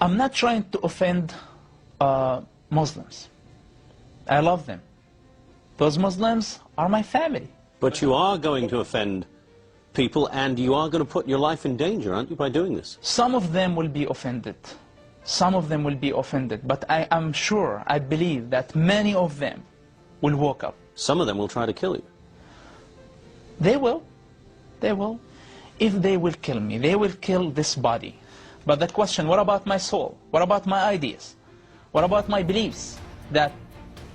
I'm not trying to offend Muslims. I love them. Those Muslims are my family. But you are going to offend people, and you are going to put your life in danger, aren't you, by doing this? Some of them will be offended. Some of them will be offended. But I am sure, I believe that many of them will wake up. Some of them will try to kill you. They will. They will. If they will kill me, they will kill this body. But the question, what about my soul? What about my ideas? What about my beliefs that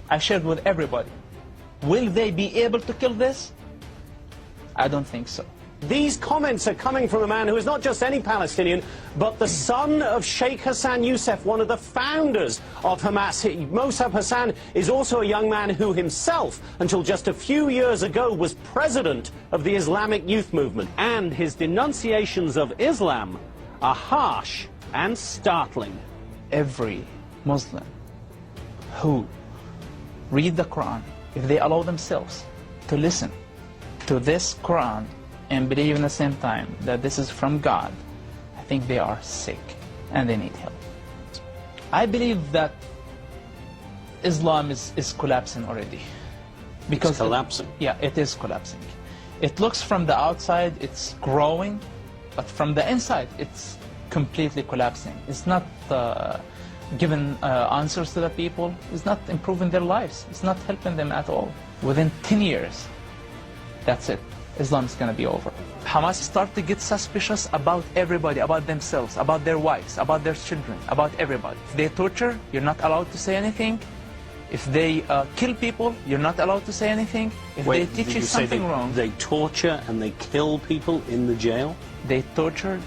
I shared with everybody? Will they be able to kill this? I don't think so. These comments are coming from a man who is not just any Palestinian, but the son of Sheikh Hassan Youssef, one of the founders of Hamas. Mossab Hassan is also a young man who himself, until just a few years ago, was president of the Islamic Youth Movement. And his denunciations of Islam are harsh and startling. Every Muslim who read the Quran, if they allow themselves to listen to this Quran and believe in the same time that this is from God, I think they are sick and they need help. I believe that Islam is collapsing already. Because it's collapsing? Yeah, it is collapsing. It looks from the outside, it's growing, but from the inside, it's completely collapsing. It's not giving answers to the people. It's not improving their lives. It's not helping them at all. Within 10 years, that's it. Islam is going to be over. Hamas start to get suspicious about everybody, about themselves, about their wives, about their children, about everybody. If they torture, you're not allowed to say anything. If they kill people, you're not allowed to say anything. If they teach you something wrong... They torture and they kill people in the jail? They tortured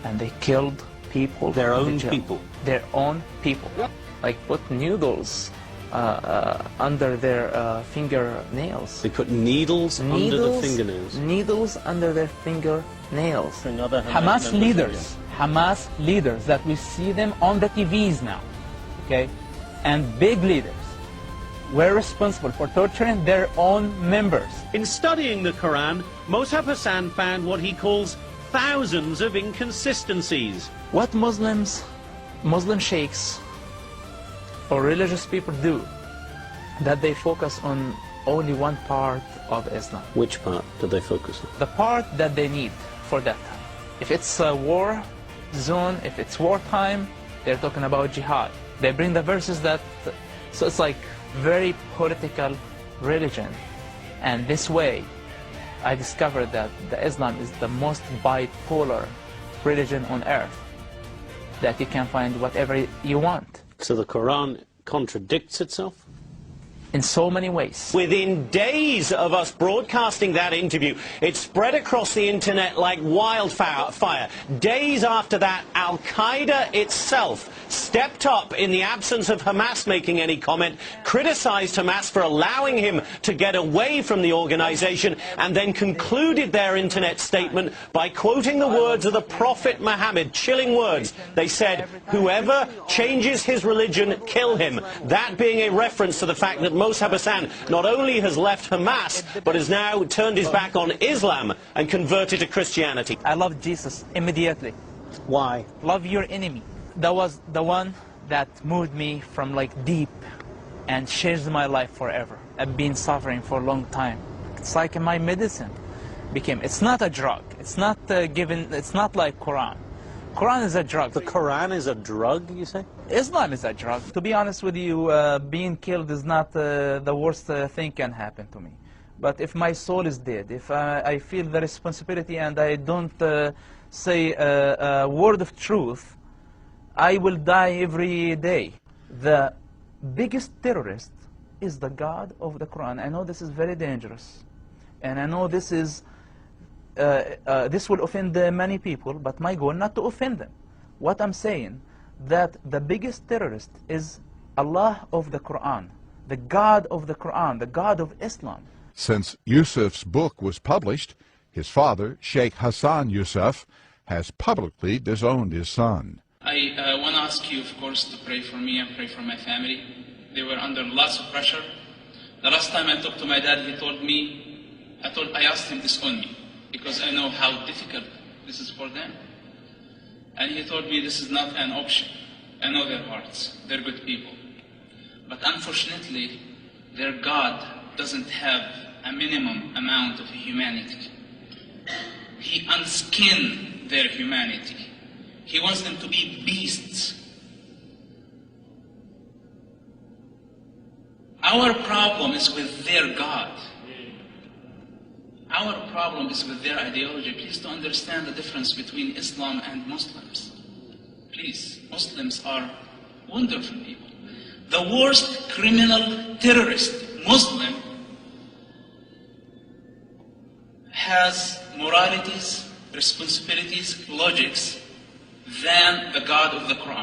and they killed people. Their own people? Their own people. Yep. Like put needles under their fingernails. They put needles under the fingernails? Needles under their fingernails. Hamas leaders that we see them on the TVs now, okay, and big leaders were responsible for torturing their own members. In studying the Quran, Mossab Hassan found what he calls thousands of inconsistencies. What Muslim sheikhs or religious people do, that they focus on only one part of Islam. Which part do they focus on? The part that they need for that time. If it's a war zone, if it's wartime, they're talking about jihad. They bring the verses that, so it's like very political religion. And this way, I discovered that the Islam is the most bipolar religion on earth, that you can find whatever you want. So the Quran contradicts itself? In so many ways. Within days of us broadcasting that interview, it spread across the internet like wildfire. Days after that, Al-Qaeda itself stepped up in the absence of Hamas making any comment, criticized Hamas for allowing him to get away from the organization, and then concluded their internet statement by quoting the words of the Prophet Muhammad, chilling words. They said, "Whoever changes his religion, kill him." That being a reference to the fact that Mossab Hassan not only has left Hamas, but has now turned his back on Islam and converted to Christianity. I love Jesus immediately. Why? Love your enemy. That was the one that moved me from like deep and changed my life forever. I've been suffering for a long time. It's like my medicine became. It's not a drug. It's not given. It's not like Quran. Quran is a drug. The Quran is a drug, you say? Islam is a drug. To be honest with you, being killed is not the worst thing can happen to me. But if my soul is dead, if I feel the responsibility and I don't say a word of truth, I will die every day. The biggest terrorist is the God of the Quran. I know this is very dangerous, and I know this is this will offend many people, but my goal not to offend them. What I'm saying, that the biggest terrorist is Allah of the Quran, the God of the Quran, the God of Islam. Since Yusuf's book was published, his father, Sheikh Hassan Youssef, has publicly disowned his son. I want to ask you, of course, to pray for me and pray for my family. They were under lots of pressure. The last time I talked to my dad, he told me, I asked him disown me, because I know how difficult this is for them. And he told me this is not an option. I know their hearts. They're good people. But unfortunately, their God doesn't have a minimum amount of humanity. He unskinned their humanity. He wants them to be beasts. Our problem is with their God. Our problem is with their ideology. Please to understand the difference between Islam and Muslims. Please, Muslims are wonderful people. The worst criminal terrorist Muslim has moralities, responsibilities, logics than the God of the Quran.